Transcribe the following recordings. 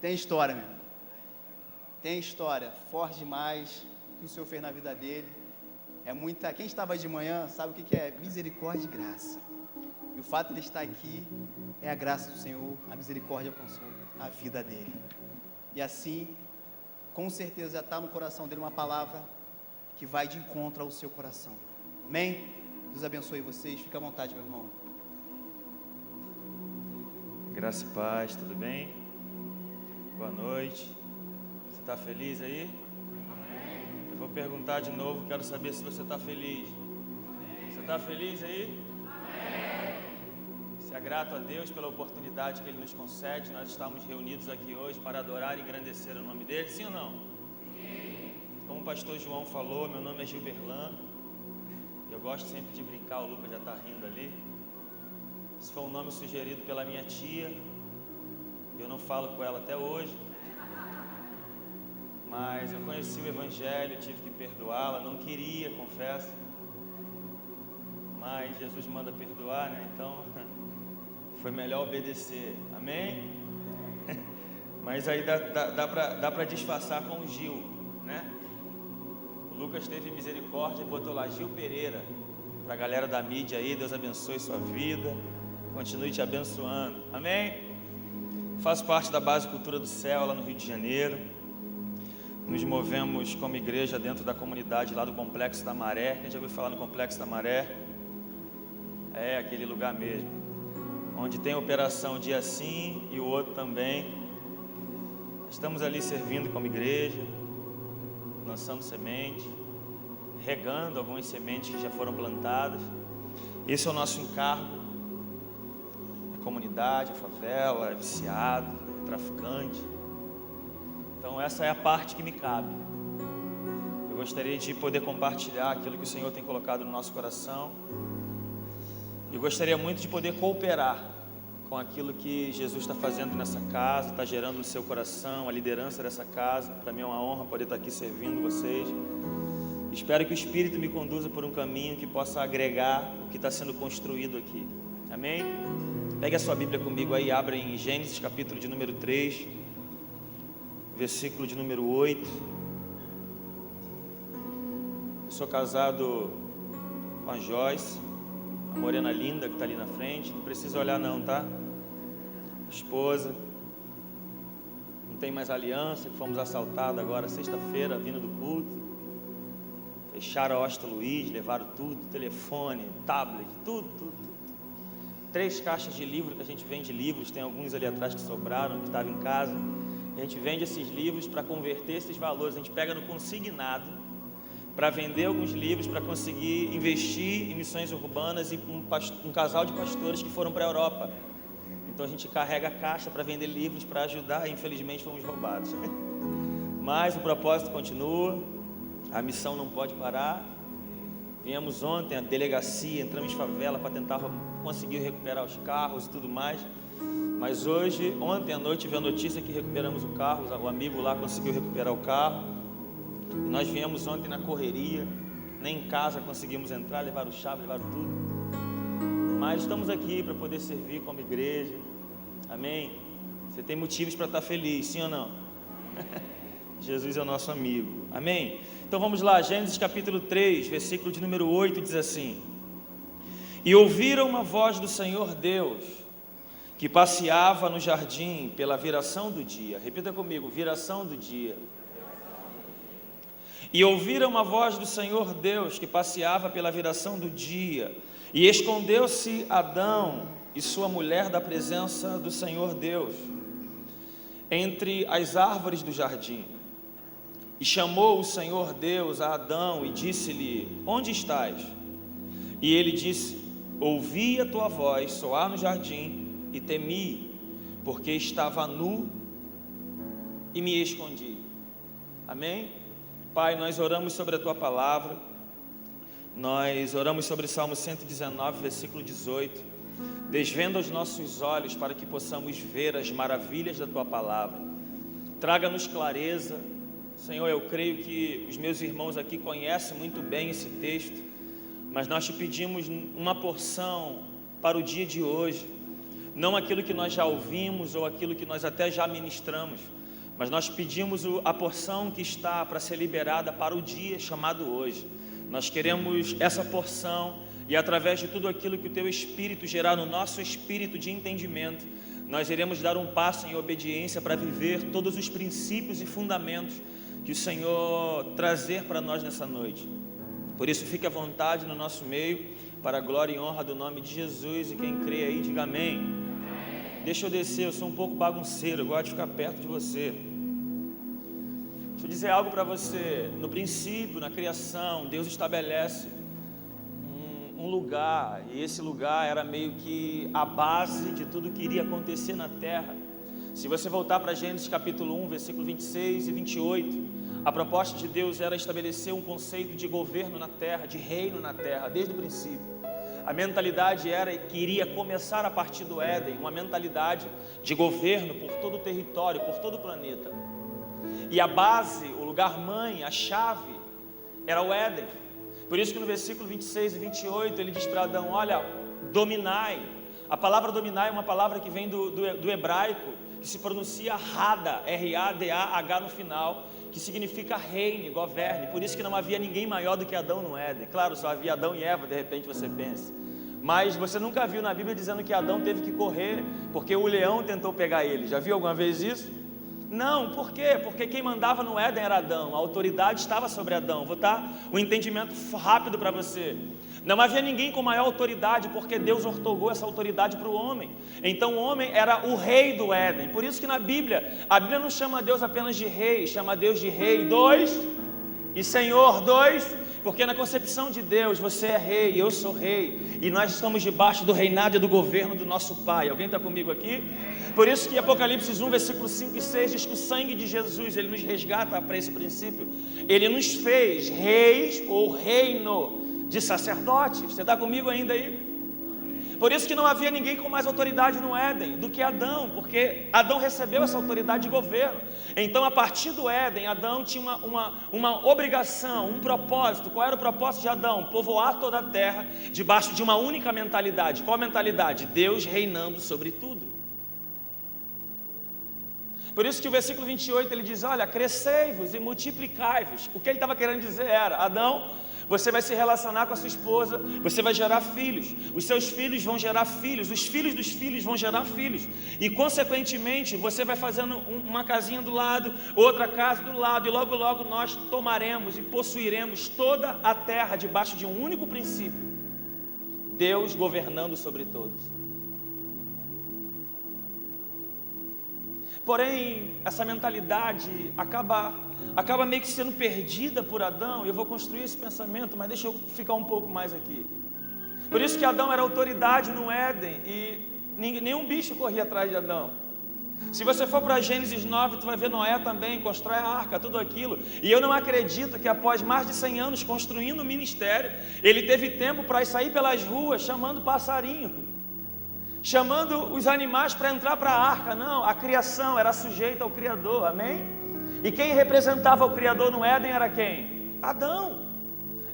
Tem história, meu irmão. Tem história forte demais que o Senhor fez na vida dele. É muita. Quem estava de manhã sabe o que é misericórdia e graça. E o fato de ele estar aqui é a graça do Senhor, a misericórdia alcançou a vida dele. E assim, com certeza já está no coração dele uma palavra que vai de encontro ao seu coração. Amém? Deus abençoe vocês. Fica à vontade, meu irmão. Graça e paz, tudo bem? Boa noite. Você está feliz aí? Eu vou perguntar de novo, quero saber se você está feliz. Você está feliz aí? Se é grato a Deus pela oportunidade que Ele nos concede, nós estamos reunidos aqui hoje para adorar e engrandecer o nome dEle, sim ou não? Sim. Como o pastor João falou, meu nome é Gilberlan. Eu gosto sempre de brincar, o Lucas já está rindo ali. Esse foi um nome sugerido pela minha tia. Eu não falo com ela até hoje. Mas eu conheci o Evangelho, tive que perdoá-la, não queria, confesso. Mas Jesus manda perdoar, né? Então, foi melhor obedecer. Amém? Mas aí dá para disfarçar com o Gil, né? O Lucas teve misericórdia e botou lá Gil Pereira. Para a galera da mídia aí, Deus abençoe sua vida. Continue te abençoando. Amém? Faço parte da Base Cultura do Céu, lá no Rio de Janeiro. Nos movemos como igreja dentro da comunidade lá do Complexo da Maré. Quem já ouviu falar no Complexo da Maré? É aquele lugar mesmo, onde tem operação um dia sim e o outro também. Estamos ali servindo como igreja, lançando semente, regando algumas sementes que já foram plantadas. Esse é o nosso encargo. A comunidade, a favela, é viciado, é traficante. Então essa é a parte que me cabe. Eu gostaria de poder compartilhar aquilo que o Senhor tem colocado no nosso coração. Eu gostaria muito de poder cooperar com aquilo que Jesus está fazendo nessa casa, está gerando no seu coração, a liderança dessa casa. Para mim é uma honra poder estar aqui servindo vocês. Espero que o Espírito me conduza por um caminho que possa agregar o que está sendo construído aqui. Amém? Pegue a sua Bíblia comigo aí, abra em Gênesis capítulo de número 3, versículo de número 8. Eu sou casado com a Joyce, a morena linda que está ali na frente. Não precisa olhar não, tá? Esposa. Não tem mais aliança, fomos assaltados agora sexta-feira, vindo do culto. Fecharam a Hosta Luiz, levaram tudo, telefone, tablet, tudo. 3 caixas de livro, que a gente vende livros, tem alguns ali atrás que sobraram, que estavam em casa. A gente vende esses livros para converter esses valores. A gente pega no consignado para vender alguns livros, para conseguir investir em missões urbanas e um casal de pastores que foram para a Europa. Então a gente carrega a caixa para vender livros, para ajudar, e infelizmente fomos roubados. Mas o propósito continua, a missão não pode parar. Viemos ontem à delegacia, entramos em favela para tentar conseguir recuperar os carros e tudo mais. Mas ontem à noite veio a notícia que recuperamos o carro, o amigo lá conseguiu recuperar o carro. E nós viemos ontem na correria, nem em casa conseguimos entrar, levaram chave, levaram tudo. Mas estamos aqui para poder servir como igreja. Amém? Você tem motivos para estar feliz, sim ou não? Jesus é o nosso amigo. Amém? Então vamos lá, Gênesis capítulo 3, versículo de número 8, diz assim: E ouviram uma voz do Senhor Deus, que passeava no jardim pela viração do dia. Repita comigo, viração do dia. E ouviram uma voz do Senhor Deus, que passeava pela viração do dia. E escondeu-se Adão e sua mulher da presença do Senhor Deus, entre as árvores do jardim. E chamou o Senhor Deus a Adão e disse-lhe: Onde estás? E ele disse: Ouvi a tua voz soar no jardim e temi, porque estava nu e me escondi. Amém? Pai, nós oramos sobre a tua palavra. Nós oramos sobre o Salmo 119, versículo 18. Desvenda os nossos olhos para que possamos ver as maravilhas da tua palavra. Traga-nos clareza. Senhor, eu creio que os meus irmãos aqui conhecem muito bem esse texto, mas nós te pedimos uma porção para o dia de hoje, não aquilo que nós já ouvimos ou aquilo que nós até já ministramos, mas nós pedimos a porção que está para ser liberada para o dia chamado hoje. Nós queremos essa porção e através de tudo aquilo que o Teu Espírito gerar no nosso espírito de entendimento, nós iremos dar um passo em obediência para viver todos os princípios e fundamentos que o Senhor trazer para nós nessa noite. Por isso, fique à vontade no nosso meio, para a glória e honra do nome de Jesus, e quem crê aí, diga amém. Deixa eu descer, eu sou um pouco bagunceiro, eu gosto de ficar perto de você. Deixa eu dizer algo para você. No princípio, na criação, Deus estabelece um lugar, e esse lugar era meio que a base de tudo que iria acontecer na terra. Se você voltar para Gênesis capítulo 1, versículo 26 e 28, a proposta de Deus era estabelecer um conceito de governo na terra, de reino na terra, desde o princípio. A mentalidade era que iria começar a partir do Éden, uma mentalidade de governo por todo o território, por todo o planeta. E a base, o lugar mãe, a chave, era o Éden. Por isso que no versículo 26 e 28 ele diz para Adão, olha, dominai. A palavra dominai é uma palavra que vem do hebraico, que se pronuncia Rada, R-A-D-A-H no final, que significa reine, governe. Por isso que não havia ninguém maior do que Adão no Éden. Claro, só havia Adão e Eva, de repente você pensa. Mas você nunca viu na Bíblia dizendo que Adão teve que correr porque o leão tentou pegar ele. Já viu alguma vez isso? Não, por quê? Porque quem mandava no Éden era Adão, a autoridade estava sobre Adão. Vou dar um entendimento rápido para você. Não havia ninguém com maior autoridade, porque Deus outorgou essa autoridade para o homem. Então o homem era o rei do Éden. Por isso que na Bíblia, a Bíblia não chama Deus apenas de rei, chama Deus de rei 2 e Senhor 2, porque na concepção de Deus você é rei, eu sou rei, e nós estamos debaixo do reinado e do governo do nosso Pai. Alguém está comigo aqui? Por isso que Apocalipse 1, versículo 5 e 6 diz que o sangue de Jesus, ele nos resgata para esse princípio. Ele nos fez reis ou reino de sacerdotes. Você está comigo ainda aí? Por isso que não havia ninguém com mais autoridade no Éden do que Adão, porque Adão recebeu essa autoridade de governo. Então, a partir do Éden, Adão tinha uma obrigação, um propósito. Qual era o propósito de Adão? Povoar toda a terra debaixo de uma única mentalidade. Qual mentalidade? Deus reinando sobre tudo. Por isso que o versículo 28 ele diz, olha, crescei-vos e multiplicai-vos. O que ele estava querendo dizer era, Adão, você vai se relacionar com a sua esposa, você vai gerar filhos, os seus filhos vão gerar filhos, os filhos dos filhos vão gerar filhos, e consequentemente você vai fazendo uma casinha do lado, outra casa do lado, e logo logo nós tomaremos e possuiremos toda a terra debaixo de um único princípio, Deus governando sobre todos. Porém, essa mentalidade acaba meio que sendo perdida por Adão. Eu vou construir esse pensamento, mas deixa eu ficar um pouco mais aqui. Por isso que Adão era autoridade no Éden e nenhum bicho corria atrás de Adão. Se você for para Gênesis 9, tu vai ver Noé também, constrói a arca, tudo aquilo. E eu não acredito que após mais de 100 anos construindo o ministério, ele teve tempo para sair pelas ruas chamando passarinho, chamando os animais para entrar para a arca. Não, a criação era sujeita ao Criador, amém? E quem representava o Criador no Éden era quem? Adão.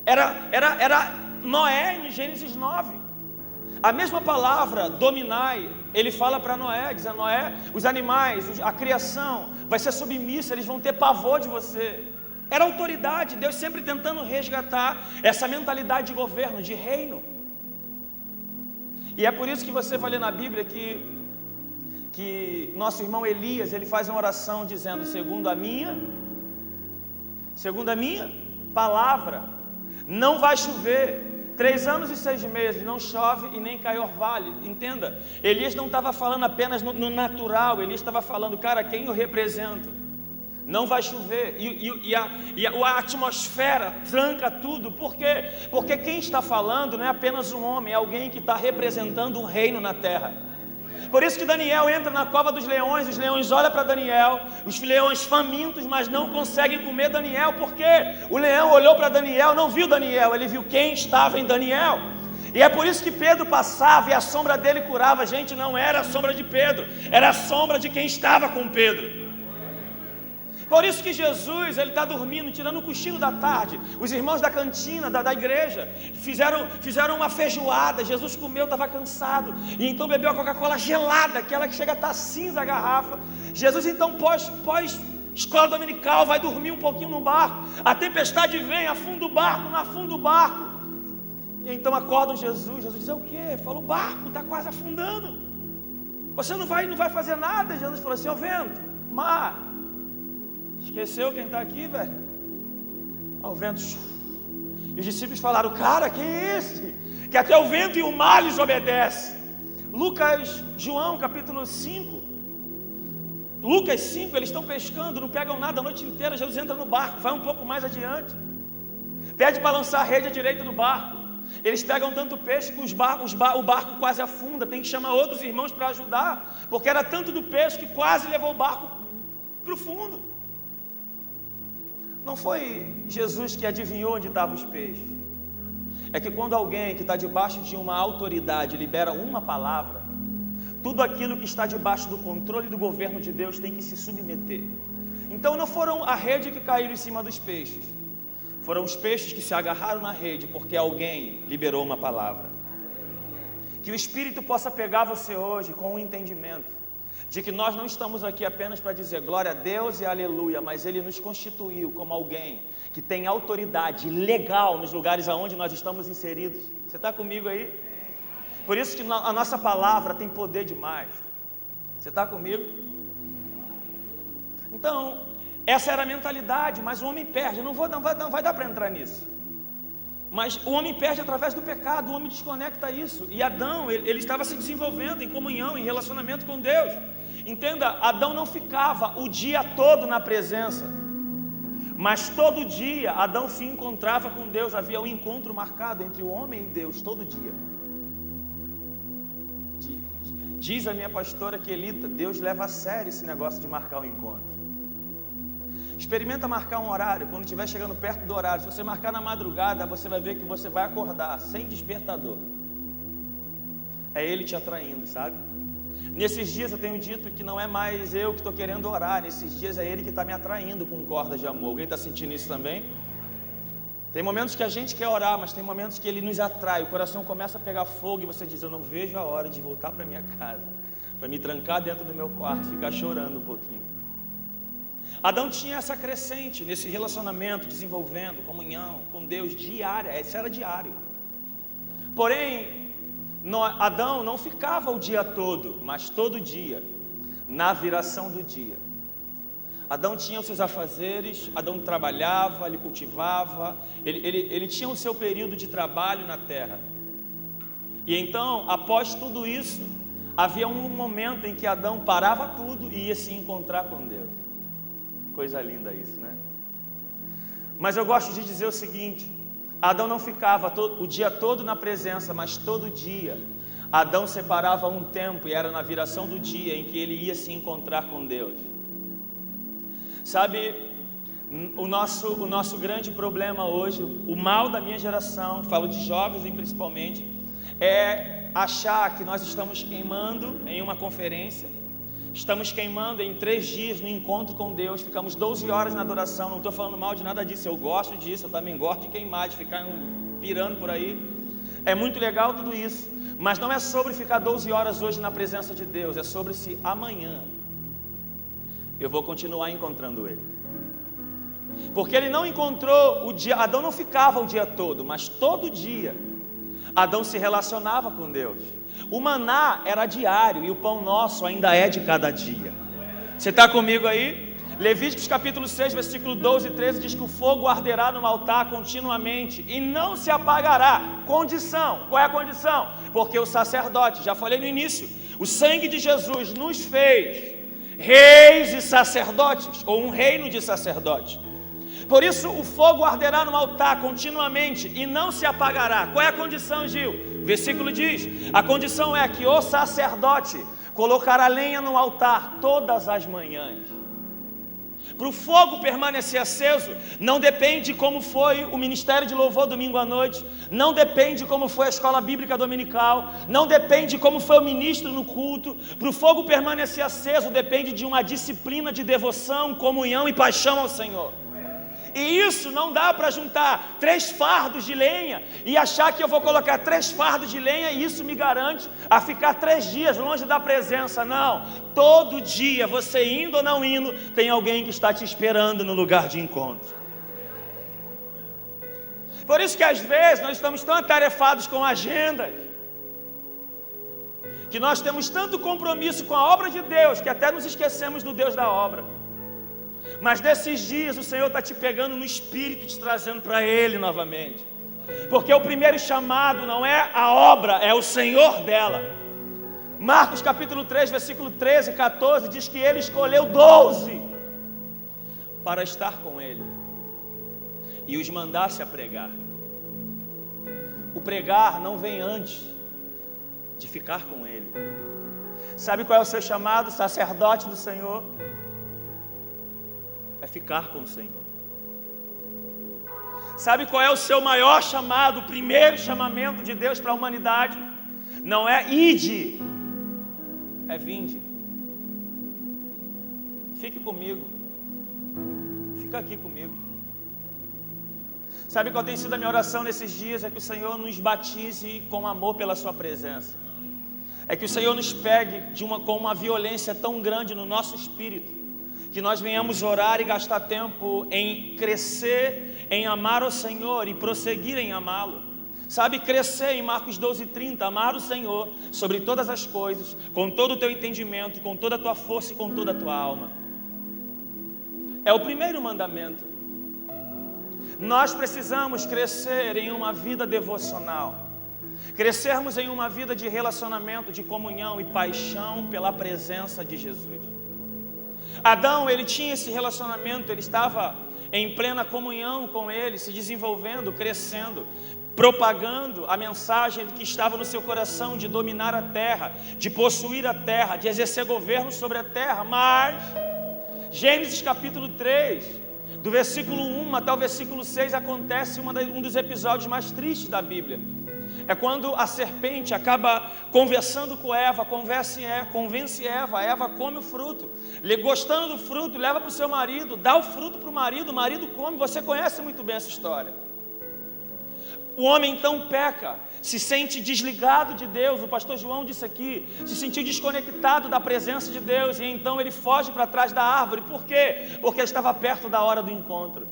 Era Noé em Gênesis 9. A mesma palavra, dominai, ele fala para Noé, dizendo, Noé, os animais, a criação vai ser submissa, eles vão ter pavor de você. Era autoridade, Deus sempre tentando resgatar essa mentalidade de governo, de reino. E é por isso que você vai ler na Bíblia que nosso irmão Elias, ele faz uma oração dizendo, segundo a minha palavra, não vai chover, 3 anos e 6 meses, não chove e nem cai orvalho. Entenda, Elias não estava falando apenas no natural, Elias estava falando, cara, quem eu represento? Não vai chover, e a atmosfera tranca tudo. Por quê? Porque quem está falando não é apenas um homem, é alguém que está representando um reino na terra. Por isso que Daniel entra na cova dos leões, os leões olham para Daniel, os leões famintos, mas não conseguem comer Daniel. Por quê? O leão olhou para Daniel, não viu Daniel, ele viu quem estava em Daniel. E é por isso que Pedro passava e a sombra dele curava. Gente, não era a sombra de Pedro, era a sombra de quem estava com Pedro. Por isso que Jesus, ele está dormindo, tirando um cochilo da tarde. Os irmãos da cantina, da igreja, fizeram uma feijoada. Jesus comeu, estava cansado, e então bebeu a Coca-Cola gelada, aquela que chega a estar cinza a garrafa. Jesus então, pós escola dominical, vai dormir um pouquinho no barco. A tempestade vem, afunda o barco, não afunda o barco. E então acordam Jesus. Jesus diz: é o quê? Fala: o barco está quase afundando. Você não vai fazer nada. Jesus falou assim: ó vento, mar, esqueceu quem está aqui, velho? Ó, o vento. E os discípulos falaram: cara, quem é esse? Que até o vento e o mar lhes obedecem. João capítulo 5. Lucas 5, eles estão pescando, não pegam nada a noite inteira. Jesus entra no barco, vai um pouco mais adiante, pede para lançar a rede à direita do barco. Eles pegam tanto peixe que o barco quase afunda. Tem que chamar outros irmãos para ajudar, porque era tanto do peixe que quase levou o barco para o fundo. Não foi Jesus que adivinhou onde estavam os peixes. É que quando alguém que está debaixo de uma autoridade libera uma palavra, tudo aquilo que está debaixo do controle do governo de Deus tem que se submeter. Então não foram a rede que caiu em cima dos peixes, foram os peixes que se agarraram na rede, porque alguém liberou uma palavra. Que o Espírito possa pegar você hoje com o entendimento de que nós não estamos aqui apenas para dizer glória a Deus e aleluia, mas Ele nos constituiu como alguém que tem autoridade legal nos lugares aonde nós estamos inseridos. Você está comigo aí? Por isso que a nossa palavra tem poder demais. Você está comigo? Então, essa era a mentalidade, mas o homem perde. Não vai dar para entrar nisso. Mas o homem perde através do pecado, o homem desconecta isso. E Adão, ele estava se desenvolvendo em comunhão, em relacionamento com Deus. Entenda, Adão não ficava o dia todo na presença, mas todo dia Adão se encontrava com Deus. Havia um encontro marcado entre o homem e Deus, todo dia. Diz a minha pastora Quelita, Deus leva a sério esse negócio de marcar um encontro. Experimenta marcar um horário, quando estiver chegando perto do horário. Se você marcar na madrugada, você vai ver que você vai acordar sem despertador. É Ele te atraindo, sabe? Nesses dias eu tenho dito que não é mais eu que estou querendo orar. Nesses dias é Ele que está me atraindo com cordas de amor. Alguém está sentindo isso também? Tem momentos que a gente quer orar, mas tem momentos que Ele nos atrai. O coração começa a pegar fogo e você diz: eu não vejo a hora de voltar para minha casa, para me trancar dentro do meu quarto, ficar chorando um pouquinho. Adão tinha essa crescente nesse relacionamento, desenvolvendo comunhão com Deus diária. Isso era diário. Porém, Adão não ficava o dia todo, mas todo dia, na viração do dia. Adão tinha os seus afazeres, Adão trabalhava, ele cultivava, ele tinha o seu período de trabalho na terra. E então, após tudo isso, havia um momento em que Adão parava tudo e ia se encontrar com Deus. Coisa linda isso, né? Mas eu gosto de dizer o seguinte: Adão não ficava o dia todo na presença, mas todo dia Adão separava um tempo, e era na viração do dia em que ele ia se encontrar com Deus. Sabe, o nosso grande problema hoje, o mal da minha geração, falo de jovens principalmente, é achar que nós estamos queimando em uma conferência, estamos queimando em 3 dias no encontro com Deus, ficamos 12 horas na adoração. Não estou falando mal de nada disso, eu gosto disso, eu também gosto de queimar, de ficar pirando por aí. É muito legal tudo isso, mas não é sobre ficar 12 horas hoje na presença de Deus, é sobre se amanhã eu vou continuar encontrando Ele. Porque ele não encontrou o dia, Adão não ficava o dia todo, mas todo dia Adão se relacionava com Deus. O maná era diário e o pão nosso ainda é de cada dia. Você está comigo aí? Levíticos capítulo 6, versículo 12 e 13 diz que o fogo arderá no altar continuamente e não se apagará. Condição, qual é a condição? Porque o sacerdote, já falei no início, o sangue de Jesus nos fez reis e sacerdotes, ou um reino de sacerdotes. Por isso o fogo arderá no altar continuamente e não se apagará. Qual é a condição, Gil? O versículo diz: a condição é que o sacerdote colocará lenha no altar todas as manhãs. Para o fogo permanecer aceso, não depende como foi o ministério de louvor domingo à noite, não depende como foi a escola bíblica dominical, não depende como foi o ministro no culto. Para o fogo permanecer aceso, depende de uma disciplina de devoção, comunhão e paixão ao Senhor. E isso não dá para juntar 3 fardos de lenha e achar que eu vou colocar 3 fardos de lenha e isso me garante a ficar 3 dias longe da presença. Não, todo dia, você indo ou não indo, tem alguém que está te esperando no lugar de encontro. Por isso que às vezes nós estamos tão atarefados com agendas, que nós temos tanto compromisso com a obra de Deus, que até nos esquecemos do Deus da obra. Mas nesses dias o Senhor está te pegando no espírito, te trazendo para Ele novamente. Porque o primeiro chamado não é a obra, é o Senhor dela. Marcos capítulo 3, versículo 13 e 14 diz que Ele escolheu 12 para estar com Ele e os mandasse a pregar. O pregar não vem antes de ficar com Ele. Sabe qual é o seu chamado, sacerdote do Senhor? É ficar com o Senhor. Sabe qual é o seu maior chamado, o primeiro chamamento de Deus para a humanidade? Não é ide, é vinde. Fique comigo, fica aqui comigo. Sabe qual tem sido a minha oração nesses dias? É que o Senhor nos batize com amor pela sua presença. É que o Senhor nos pegue com uma violência tão grande no nosso espírito, que nós venhamos orar e gastar tempo em crescer, em amar o Senhor e prosseguir em amá-lo. Sabe, crescer em Marcos 12:30, amar o Senhor sobre todas as coisas, com todo o teu entendimento, com toda a tua força e com toda a tua alma. É o primeiro mandamento. Nós precisamos crescer em uma vida devocional, crescermos em uma vida de relacionamento, de comunhão e paixão pela presença de Jesus. Adão, ele tinha esse relacionamento, ele estava em plena comunhão com Ele, se desenvolvendo, crescendo, propagando a mensagem que estava no seu coração de dominar a terra, de possuir a terra, de exercer governo sobre a terra. Mas Gênesis capítulo 3, do versículo 1 até o versículo 6, acontece um dos episódios mais tristes da Bíblia. É quando a serpente acaba conversando com Eva, convence Eva, Eva come o fruto, gostando do fruto, leva para o seu marido, dá o fruto para o marido come. Você conhece muito bem essa história. O homem então peca, se sente desligado de Deus. O pastor João disse aqui, se sentiu desconectado da presença de Deus, e então ele foge para trás da árvore. Por quê? Porque estava perto da hora do encontro.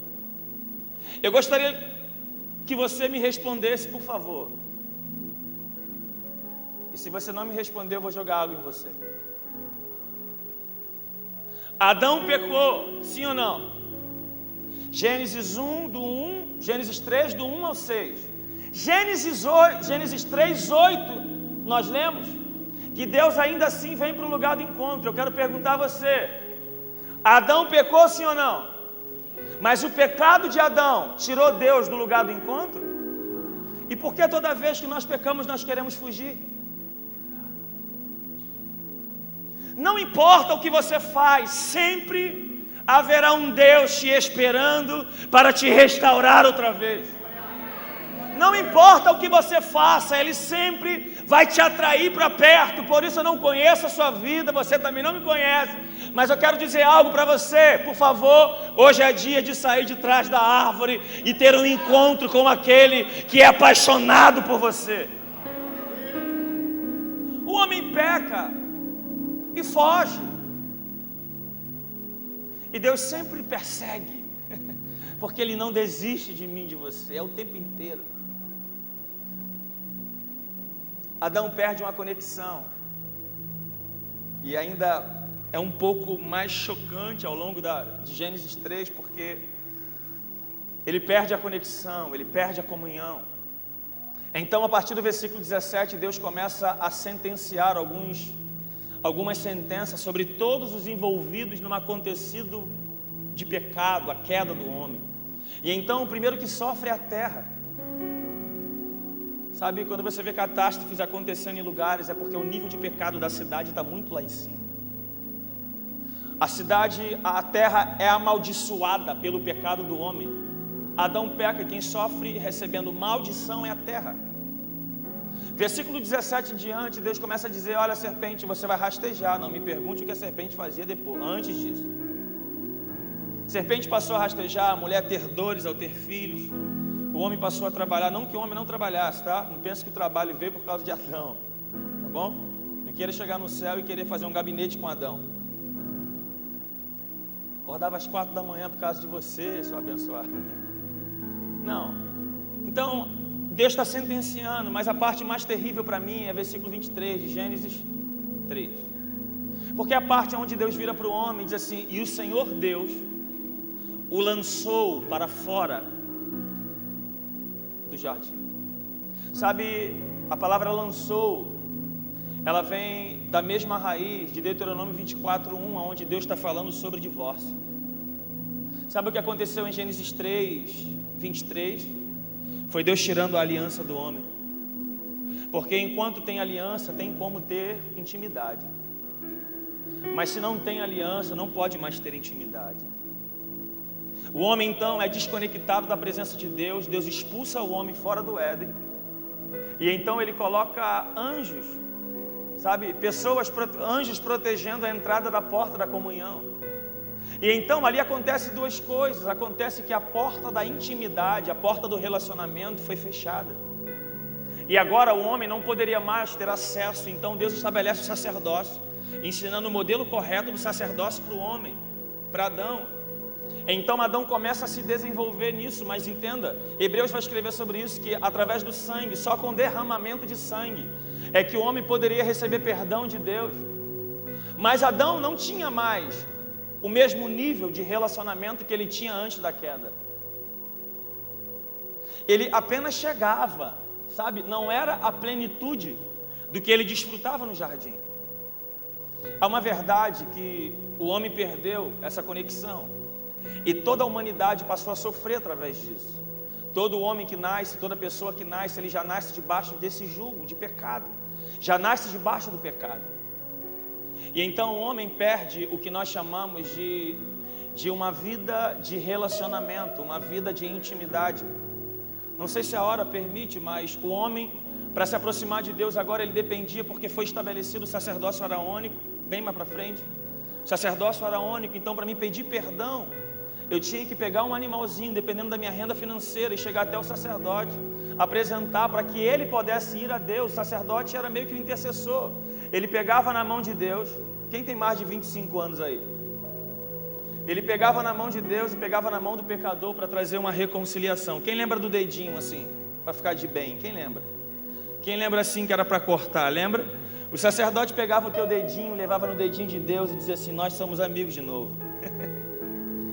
Eu gostaria que você me respondesse, por favor. E se você não me responder, eu vou jogar água em você. Adão pecou, sim ou não? Gênesis 3, do 1 ao 6. Gênesis 3, 8, nós lemos que Deus ainda assim vem para o lugar do encontro. Eu quero perguntar a você: Adão pecou, sim ou não? Mas o pecado de Adão tirou Deus do lugar do encontro? E por que toda vez que nós pecamos nós queremos fugir? Não importa o que você faz, sempre haverá um Deus te esperando para te restaurar outra vez. Não importa o que você faça, Ele sempre vai te atrair para perto. Por isso eu não conheço a sua vida, você também não me conhece, mas eu quero dizer algo para você. Por favor, hoje é dia de sair de trás da árvore e ter um encontro com aquele que é apaixonado por você. O homem peca e foge, e Deus sempre persegue, porque Ele não desiste de mim, de você, é o tempo inteiro. Adão perde uma conexão, e ainda é um pouco mais chocante ao longo de Gênesis 3, porque ele perde a conexão, ele perde a comunhão. Então, a partir do versículo 17, Deus começa a sentenciar algumas sentenças sobre todos os envolvidos num acontecido de pecado, a queda do homem. E então o primeiro que sofre é a terra. Sabe, quando você vê catástrofes acontecendo em lugares, é porque o nível de pecado da cidade está muito lá em cima. A terra é amaldiçoada pelo pecado do homem. Adão peca e quem sofre recebendo maldição é a terra. Versículo 17 em diante, Deus começa a dizer: olha, serpente, você vai rastejar. Não me pergunte o que a serpente fazia depois, antes disso. A serpente passou a rastejar, a mulher a ter dores ao ter filhos. O homem passou a trabalhar, não que o homem não trabalhasse, tá? Não pense que o trabalho veio por causa de Adão, tá bom? Não queira chegar no céu e querer fazer um gabinete com Adão. Acordava às 4 da manhã por causa de você, seu abençoado. Não. Então, Deus está sentenciando, mas a parte mais terrível para mim é versículo 23 de Gênesis 3. Porque é a parte onde Deus vira para o homem e diz assim: e o Senhor Deus o lançou para fora do jardim. Sabe, a palavra lançou, ela vem da mesma raiz de Deuteronômio 24:1, onde Deus está falando sobre divórcio. Sabe o que aconteceu em Gênesis 3:23? Foi Deus tirando a aliança do homem. Porque enquanto tem aliança, tem como ter intimidade. Mas se não tem aliança, não pode mais ter intimidade. O homem então é desconectado da presença de Deus. Deus expulsa o homem fora do Éden. E então ele coloca anjos, sabe, anjos protegendo a entrada da porta da comunhão. E então ali acontece duas coisas. Acontece que a porta da intimidade, a porta do relacionamento foi fechada. E agora o homem não poderia mais ter acesso. Então Deus estabelece o sacerdócio, ensinando o modelo correto do sacerdócio para o homem, para Adão. Então Adão começa a se desenvolver nisso. Mas entenda, Hebreus vai escrever sobre isso, que através do sangue, só com derramamento de sangue, é que o homem poderia receber perdão de Deus. Mas Adão não tinha mais o mesmo nível de relacionamento que ele tinha antes da queda. Ele apenas chegava, sabe? Não era a plenitude do que ele desfrutava no jardim. Há uma verdade que o homem perdeu essa conexão. E toda a humanidade passou a sofrer através disso. Todo homem que nasce, toda pessoa que nasce, ele já nasce debaixo desse jugo de pecado. Já nasce debaixo do pecado. E então o homem perde o que nós chamamos de uma vida de relacionamento, uma vida de intimidade. Não sei se a hora permite, mas o homem, para se aproximar de Deus agora, ele dependia, porque foi estabelecido o sacerdócio araônico, bem mais para frente. O sacerdócio araônico, então, para mim pedir perdão, eu tinha que pegar um animalzinho, dependendo da minha renda financeira, e chegar até o sacerdote, apresentar para que ele pudesse ir a Deus. O sacerdote era meio que o intercessor. Ele pegava na mão de Deus. Quem tem mais de 25 anos aí? Ele pegava na mão de Deus e pegava na mão do pecador para trazer uma reconciliação. Quem lembra do dedinho assim, para ficar de bem? Quem lembra? Quem lembra assim que era para cortar? Lembra? O sacerdote pegava o teu dedinho, levava no dedinho de Deus e dizia assim: nós somos amigos de novo.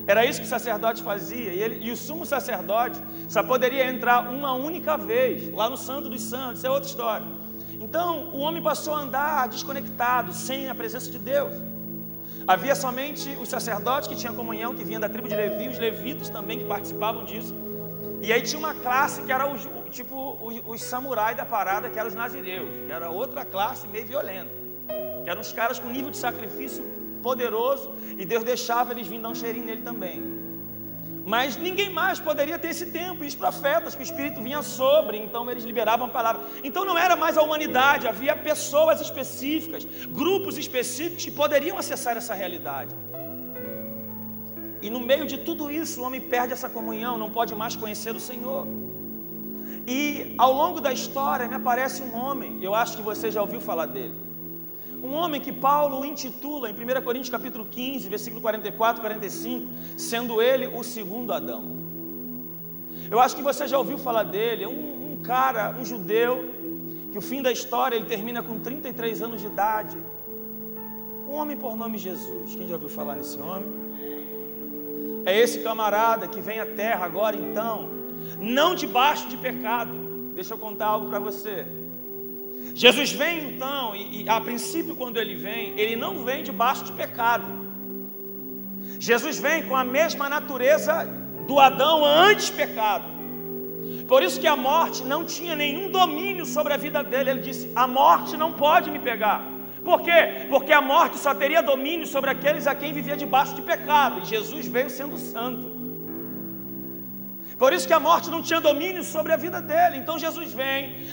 Era isso que o sacerdote fazia. E o sumo sacerdote só poderia entrar uma única vez lá no Santo dos Santos. Isso é outra história. Então o homem passou a andar desconectado, sem a presença de Deus. Havia somente os sacerdotes que tinham comunhão, que vinham da tribo de Levi, os levitas também que participavam disso. E aí tinha uma classe que era os samurais da parada, que eram os nazireus, que era outra classe meio violenta, que eram os caras com nível de sacrifício poderoso, e Deus deixava eles virem dar um cheirinho nele também. Mas ninguém mais poderia ter esse tempo. E os profetas, que o Espírito vinha sobre, então eles liberavam a palavra. Então não era mais a humanidade, havia pessoas específicas, grupos específicos que poderiam acessar essa realidade. E no meio de tudo isso, o homem perde essa comunhão, não pode mais conhecer o Senhor. E ao longo da história me aparece um homem, eu acho que você já ouviu falar dele. Um homem que Paulo intitula em 1 Coríntios capítulo 15, versículo 44 e 45, sendo ele o segundo Adão. Eu acho que você já ouviu falar dele. É um cara, um judeu, que o fim da história ele termina com 33 anos de idade. Um homem por nome Jesus. Quem já ouviu falar nesse homem? É esse camarada que vem à terra agora então, não debaixo de pecado. Deixa eu contar algo para você. Jesus vem então, e a princípio quando ele vem, ele não vem debaixo de pecado. Jesus vem com a mesma natureza do Adão antes pecado. Por isso que a morte não tinha nenhum domínio sobre a vida dele. Ele disse: a morte não pode me pegar, Por quê? Porque a morte só teria domínio sobre aqueles a quem vivia debaixo de pecado, e Jesus veio sendo santo. Por isso que a morte não tinha domínio sobre a vida dele. Então Jesus vem,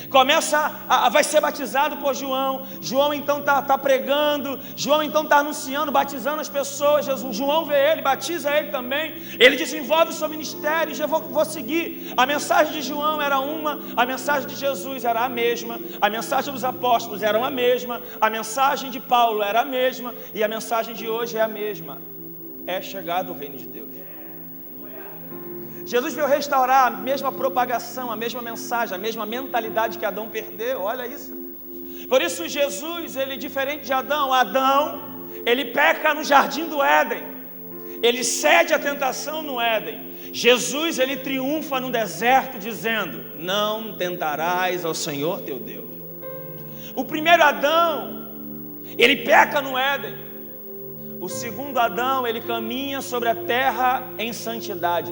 vai ser batizado por João. João então está pregando, João então está anunciando, batizando as pessoas. João vê ele, batiza ele também. Ele desenvolve o seu ministério, já vou seguir. A mensagem de João era uma, a mensagem de Jesus era a mesma, a mensagem dos apóstolos era a mesma, a mensagem de Paulo era a mesma, e a mensagem de hoje é a mesma. É chegado o reino de Deus. Jesus veio restaurar a mesma propagação, a mesma mensagem, a mesma mentalidade que Adão perdeu, olha isso. Por isso Jesus, ele diferente de Adão, ele peca no jardim do Éden, ele cede à tentação no Éden. Jesus, ele triunfa no deserto dizendo, não tentarás ao Senhor teu Deus. O primeiro Adão, ele peca no Éden. O segundo Adão, ele caminha sobre a terra em santidade.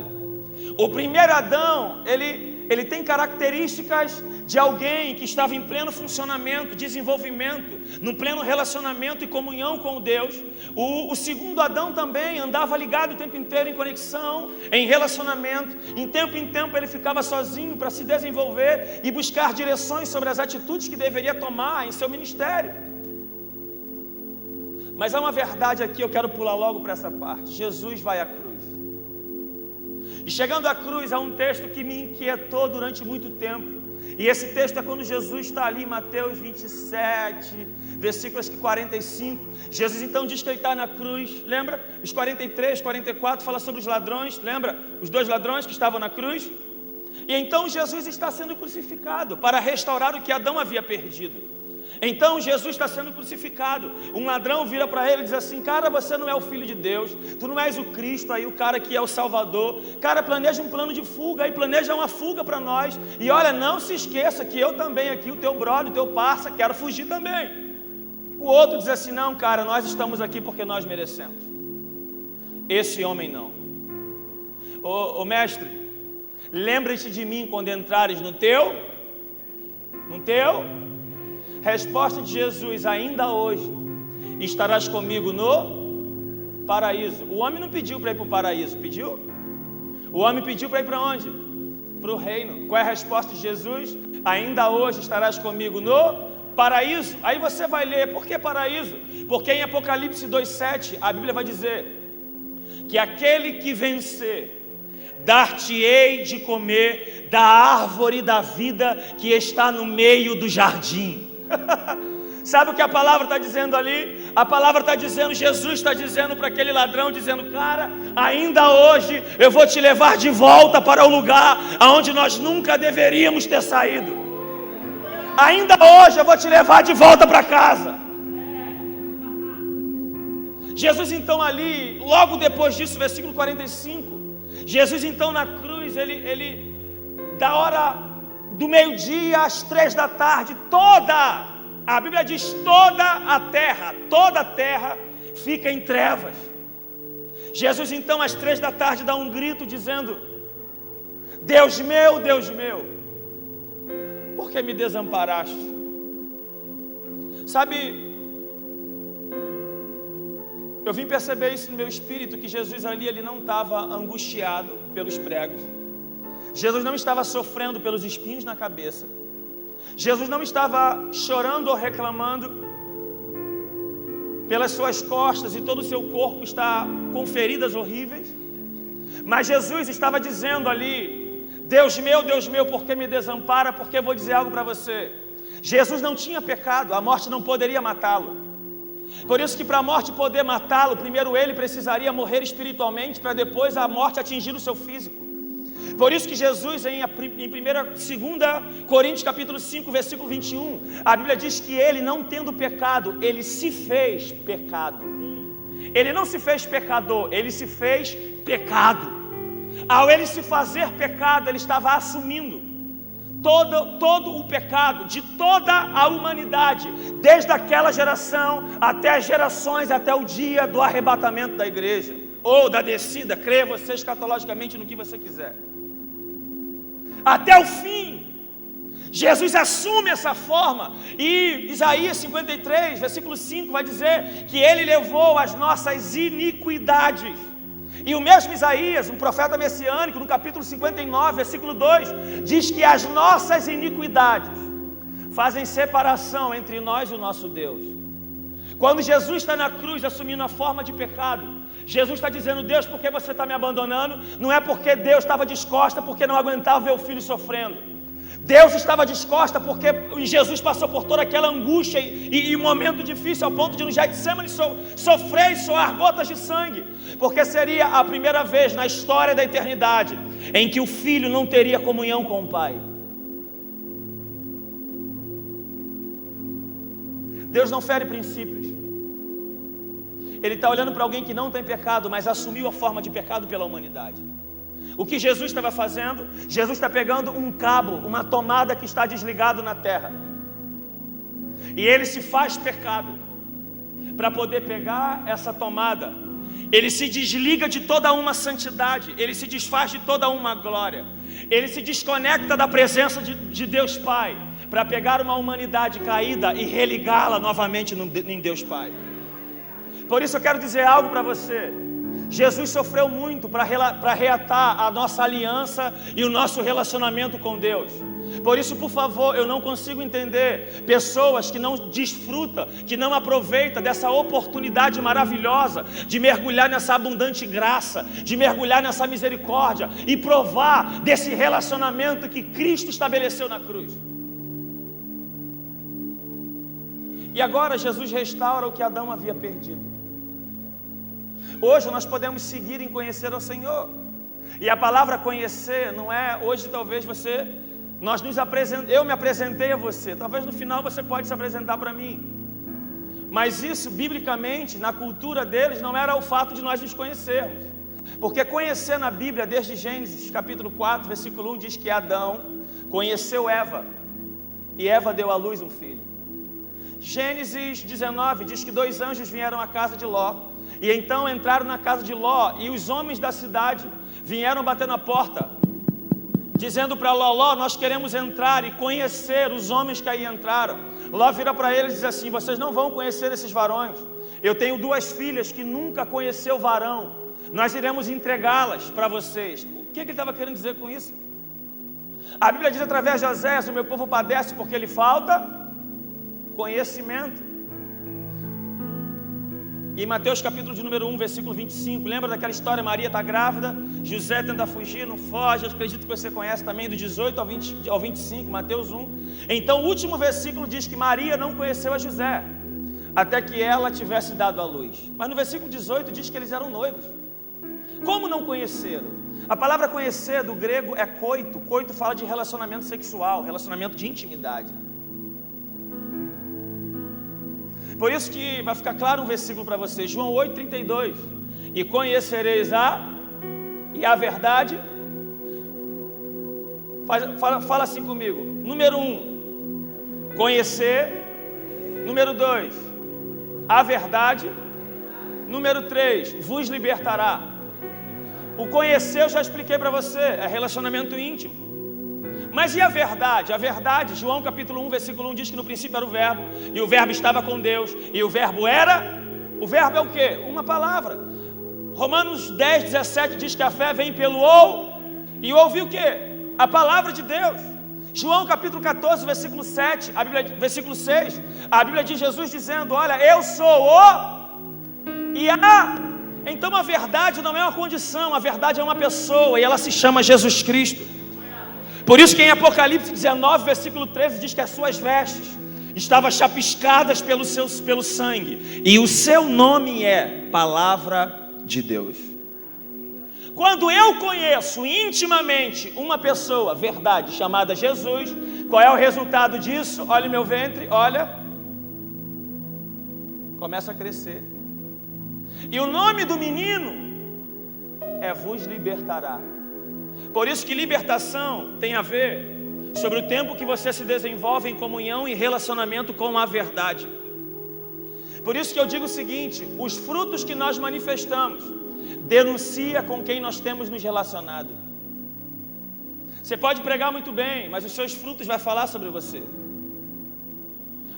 O primeiro Adão, ele tem características de alguém que estava em pleno funcionamento, desenvolvimento, no pleno relacionamento e comunhão com Deus. O segundo Adão também andava ligado o tempo inteiro em conexão, em relacionamento. Em tempo ele ficava sozinho para se desenvolver e buscar direções sobre as atitudes que deveria tomar em seu ministério. Mas há uma verdade aqui, eu quero pular logo para essa parte. Jesus vai à cruz. E chegando à cruz, há um texto que me inquietou durante muito tempo. E esse texto é quando Jesus está ali em Mateus 27, versículos 45. Jesus então diz que ele está na cruz. Lembra? Os 43, 44 fala sobre os ladrões. Lembra? Os 2 ladrões que estavam na cruz. E então Jesus está sendo crucificado para restaurar o que Adão havia perdido. Então Jesus está sendo crucificado. Um ladrão vira para ele e diz assim, cara, você não é o Filho de Deus, tu não és o Cristo aí, o cara que é o Salvador. Cara, planeja um plano de fuga aí, planeja uma fuga para nós. E olha, não se esqueça que eu também aqui, o teu brother, o teu parça, quero fugir também. O outro diz assim, não cara, nós estamos aqui porque nós merecemos. Esse homem não. Ô mestre, lembra-te de mim quando entrares no teu? Resposta de Jesus, ainda hoje estarás comigo no paraíso. O homem não pediu para ir para o paraíso, pediu? O homem pediu para ir para onde? Para o reino. Qual é a resposta de Jesus? Ainda hoje estarás comigo no paraíso. Aí você vai ler, por que paraíso? Porque em Apocalipse 2,7 a Bíblia vai dizer que aquele que vencer, dar-te-ei de comer da árvore da vida que está no meio do jardim. Sabe o que a palavra está dizendo ali? A palavra está dizendo, Jesus está dizendo para aquele ladrão, dizendo, cara, ainda hoje eu vou te levar de volta para o lugar aonde nós nunca deveríamos ter saído. Ainda hoje eu vou te levar de volta para casa. Jesus então ali, logo depois disso, versículo 45, Jesus então na cruz, ele da hora do meio-dia às 3 da tarde, a Bíblia diz toda a terra fica em trevas. Jesus então às 3 da tarde dá um grito dizendo, Deus meu, por que me desamparaste? Sabe, eu vim perceber isso no meu espírito, que Jesus ali, ele não estava angustiado pelos pregos. Jesus não estava sofrendo pelos espinhos na cabeça. Jesus não estava chorando ou reclamando pelas suas costas e todo o seu corpo está com feridas horríveis. Mas Jesus estava dizendo ali, Deus meu, por que me desampara? Porque eu vou dizer algo para você. Jesus não tinha pecado, a morte não poderia matá-lo. Por isso que para a morte poder matá-lo, primeiro ele precisaria morrer espiritualmente, para depois a morte atingir o seu físico. Por isso que Jesus, em 2 Coríntios capítulo 5, versículo 21, a Bíblia diz que ele, não tendo pecado, ele se fez pecado. Ele não se fez pecador, ele se fez pecado. Ao ele se fazer pecado, ele estava assumindo todo o pecado de toda a humanidade, desde aquela geração até as gerações, até o dia do arrebatamento da igreja, ou da descida, creia você escatologicamente no que você quiser. Até o fim, Jesus assume essa forma, e Isaías 53, versículo 5, vai dizer que Ele levou as nossas iniquidades. E o mesmo Isaías, um profeta messiânico, no capítulo 59, versículo 2, diz que as nossas iniquidades fazem separação entre nós e o nosso Deus. Quando Jesus está na cruz assumindo a forma de pecado, Jesus está dizendo: Deus, por que você está me abandonando? Não é porque Deus estava descosta, porque não aguentava ver o filho sofrendo. Deus estava descosta porque Jesus passou por toda aquela angústia e um momento difícil, ao ponto de no Getsemane sofrer e soar gotas de sangue, porque seria a primeira vez na história da eternidade em que o filho não teria comunhão com o Pai. Deus não fere princípios. Ele está olhando para alguém que não tem pecado, mas assumiu a forma de pecado pela humanidade. O que Jesus estava fazendo? Jesus está pegando um cabo, uma tomada que está desligado na terra, e Ele se faz pecado para poder pegar essa tomada. Ele se desliga de toda uma santidade, Ele se desfaz de toda uma glória, Ele se desconecta da presença de Deus Pai, para pegar uma humanidade caída e religá-la novamente em Deus Pai. Por isso eu quero dizer algo para você. Jesus sofreu muito para reatar a nossa aliança e o nosso relacionamento com Deus. Por isso, por favor, eu não consigo entender pessoas que não desfrutam, que não aproveitam dessa oportunidade maravilhosa de mergulhar nessa abundante graça, de mergulhar nessa misericórdia e provar desse relacionamento que Cristo estabeleceu na cruz. E agora Jesus restaura o que Adão havia perdido. Hoje nós podemos seguir em conhecer ao Senhor. E a palavra conhecer não é, hoje talvez eu me apresentei a você, talvez no final você pode se apresentar para mim. Mas isso, biblicamente, na cultura deles, não era o fato de nós nos conhecermos. Porque conhecer na Bíblia, desde Gênesis capítulo 4, versículo 1, diz que Adão conheceu Eva, e Eva deu à luz um filho. Gênesis 19 diz que 2 anjos vieram à casa de Ló, e então entraram na casa de Ló, e os homens da cidade vieram bater na porta, dizendo para Ló: Ló, nós queremos entrar e conhecer os homens que aí entraram. Ló vira para eles e diz assim: vocês não vão conhecer esses varões. Eu tenho 2 filhas que nunca conheceu varão, nós iremos entregá-las para vocês. O que ele estava querendo dizer com isso? A Bíblia diz através de Osés: o meu povo padece porque lhe falta conhecimento. Em Mateus capítulo de número 1, versículo 25, lembra daquela história? Maria está grávida, José tenta fugir, não foge. Eu acredito que você conhece também, do 18 ao 25, Mateus 1. Então o último versículo diz que Maria não conheceu a José, até que ela tivesse dado à luz. Mas no versículo 18 diz que eles eram noivos. Como não conheceram? A palavra conhecer do grego é coito. Coito fala de relacionamento sexual, relacionamento de intimidade. Por isso que vai ficar claro um versículo para vocês, João 8,32. E conhecereis a verdade. Fala assim comigo. Número 1, conhecer. Número 2, a verdade. Número 3, vos libertará. O conhecer eu já expliquei para você, é relacionamento íntimo. Mas e a verdade? A verdade, João capítulo 1, versículo 1 diz que no princípio era o verbo, e o verbo estava com Deus, e o verbo era... O verbo é o quê? Uma palavra. Romanos 10, 17 diz que a fé vem pelo e ouvir o quê? A palavra de Deus. João capítulo 14, versículo 7, versículo 6, a Bíblia diz Jesus dizendo: olha, eu sou Então a verdade não é uma condição, a verdade é uma pessoa, e ela se chama Jesus Cristo. Por isso que em Apocalipse 19, versículo 13, diz que as suas vestes estavam chapiscadas pelo sangue, e o seu nome é Palavra de Deus. Quando eu conheço intimamente uma pessoa, verdade, chamada Jesus, qual é o resultado disso? Olha o meu ventre, olha, começa a crescer. E o nome do menino é vos libertará. Por isso que libertação tem a ver sobre o tempo que você se desenvolve em comunhão e relacionamento com a verdade. Por isso que eu digo o seguinte: os frutos que nós manifestamos denuncia com quem nós temos nos relacionado. Você pode pregar muito bem, mas os seus frutos vão falar sobre você.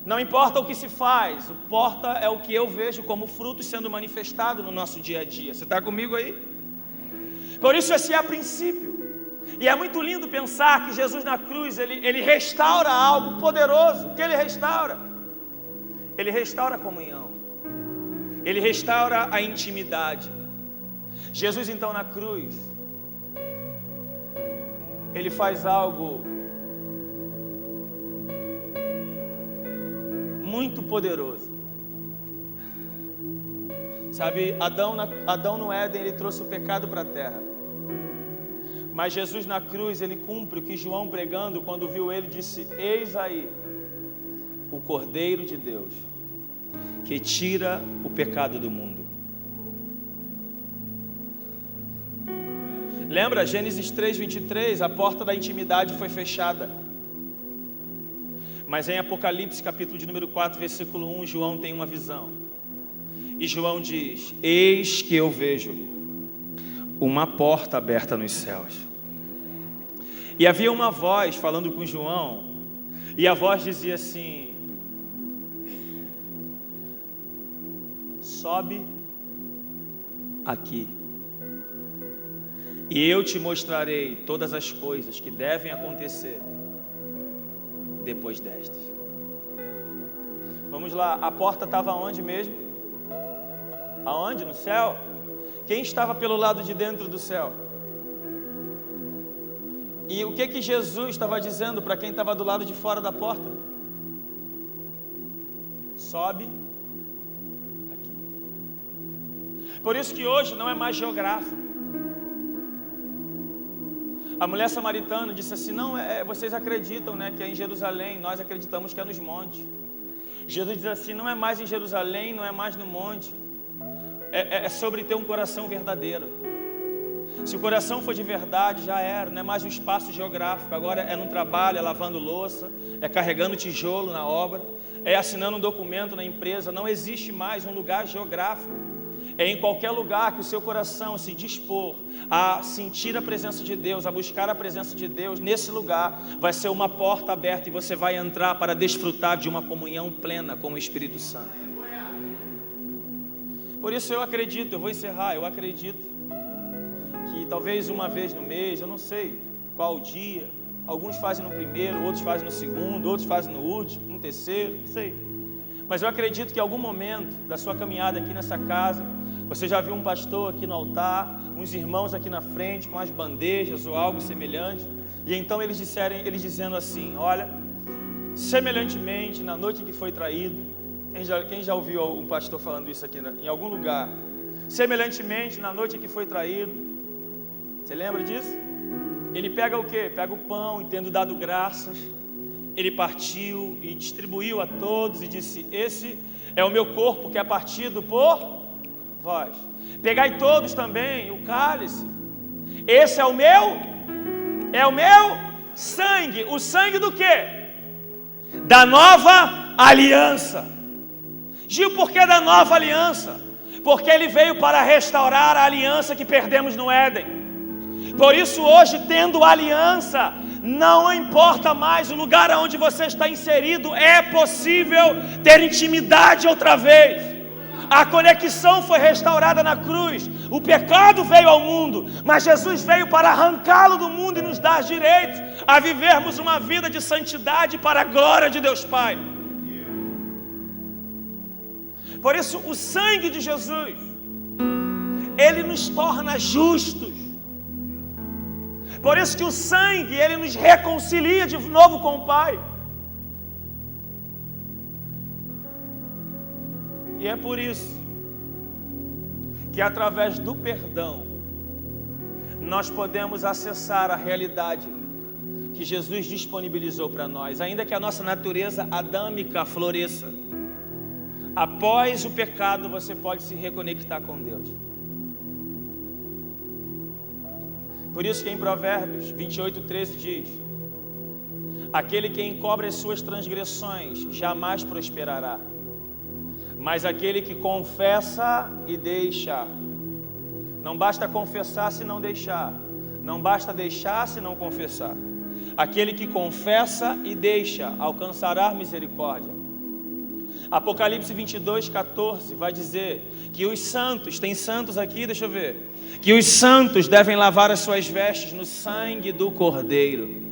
Não importa o que se faz, importa é o que eu vejo como frutos sendo manifestado no nosso dia a dia. Você está comigo aí? Por isso esse é o princípio. E é muito lindo pensar que Jesus na cruz, ele restaura algo poderoso. O que ele restaura? Ele restaura a comunhão. Ele restaura a intimidade. Jesus então na cruz, ele faz algo muito poderoso. Sabe, Adão no Éden, ele trouxe o pecado para a terra. Mas Jesus na cruz, ele cumpre o que João pregando, quando viu ele, disse: eis aí o Cordeiro de Deus, que tira o pecado do mundo. Lembra, Gênesis 3:23, a porta da intimidade foi fechada. Mas em Apocalipse, capítulo de número 4, versículo 1, João tem uma visão. E João diz: eis que eu vejo uma porta aberta nos céus. E havia uma voz falando com João, e a voz dizia assim: sobe aqui, e eu te mostrarei todas as coisas que devem acontecer depois destas. Vamos lá, a porta estava onde mesmo? Aonde? No céu? Quem estava pelo lado de dentro do céu? E o que Jesus estava dizendo para quem estava do lado de fora da porta? Sobe aqui. Por isso que hoje não é mais geográfico. A mulher samaritana disse assim: não, vocês acreditam, né, que é em Jerusalém, nós acreditamos que é nos montes. Jesus diz assim: não é mais em Jerusalém, não é mais no monte, é sobre ter um coração verdadeiro. Se o coração for de verdade, já era, não é mais um espaço geográfico, agora é no trabalho, é lavando louça, é carregando tijolo na obra, é assinando um documento na empresa. Não existe mais um lugar geográfico. É em qualquer lugar que o seu coração se dispor a sentir a presença de Deus, a buscar a presença de Deus, nesse lugar vai ser uma porta aberta e você vai entrar para desfrutar de uma comunhão plena com o Espírito Santo. Por isso eu acredito, eu vou encerrar, eu acredito que talvez uma vez no mês, eu não sei qual dia, alguns fazem no primeiro, outros fazem no segundo, outros fazem no último, no terceiro, não sei. Mas eu acredito que em algum momento da sua caminhada aqui nessa casa, você já viu um pastor aqui no altar, uns irmãos aqui na frente com as bandejas ou algo semelhante, e então eles dizendo assim: olha, semelhantemente na noite em que foi traído, quem já ouviu um pastor falando isso aqui em algum lugar? Semelhantemente na noite em que foi traído, você lembra disso? Ele pega o quê? Pega o pão e, tendo dado graças, ele partiu e distribuiu a todos e disse: esse é o meu corpo que é partido por vós. Pegai todos também o cálice, esse é o meu sangue. O sangue do quê? Da nova aliança. Gil, por que da nova aliança? Porque ele veio para restaurar a aliança que perdemos no Éden. Por isso hoje, tendo aliança, não importa mais o lugar onde você está inserido, é possível ter intimidade outra vez. A conexão foi restaurada na cruz. O pecado veio ao mundo, mas Jesus veio para arrancá-lo do mundo e nos dar direitos a vivermos uma vida de santidade para a glória de Deus Pai. Por isso o sangue de Jesus, ele nos torna justos. Por isso que o sangue, ele nos reconcilia de novo com o Pai. E é por isso que através do perdão nós podemos acessar a realidade que Jesus disponibilizou para nós. Ainda que a nossa natureza adâmica floresça, após o pecado você pode se reconectar com Deus. Por isso que em Provérbios 28:13 diz: aquele que encobre as suas transgressões jamais prosperará, mas aquele que confessa e deixa. Não basta confessar se não deixar. Não basta deixar se não confessar. Aquele que confessa e deixa alcançará misericórdia. Apocalipse 22:14 vai dizer que os santos, tem santos aqui, deixa eu ver, que os santos devem lavar as suas vestes no sangue do Cordeiro.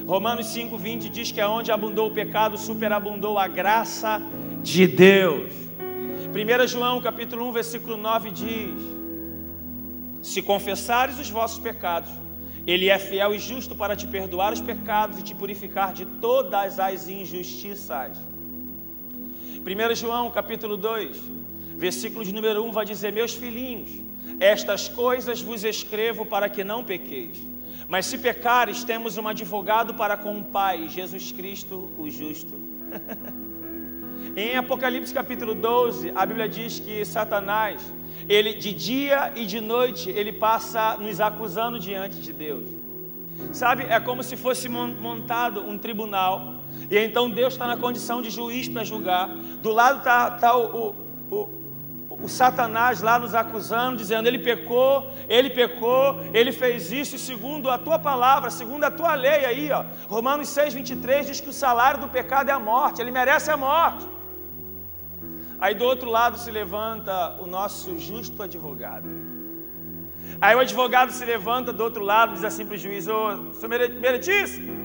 Romanos 5:20 diz que aonde abundou o pecado, superabundou a graça de Deus. 1 João capítulo 1, versículo 9 diz: se confessares os vossos pecados, Ele é fiel e justo para te perdoar os pecados e te purificar de todas as injustiças. 1 João capítulo 2, versículo de número 1 vai dizer: meus filhinhos, estas coisas vos escrevo para que não pequeis. Mas se pecares, temos um advogado para com o Pai, Jesus Cristo o justo. Em Apocalipse capítulo 12, a Bíblia diz que Satanás, ele de dia e de noite, ele passa nos acusando diante de Deus. Sabe, é como se fosse montado um tribunal, e então Deus está na condição de juiz para julgar. Do lado está o Satanás lá nos acusando, dizendo: ele pecou, ele fez isso, e segundo a tua palavra, segundo a tua lei aí, ó, Romanos 6:23 diz que o salário do pecado é a morte, ele merece a morte. Aí do outro lado se levanta o nosso justo advogado. Aí o advogado se levanta do outro lado e diz assim para o juiz: ô, senhor meritíssimo,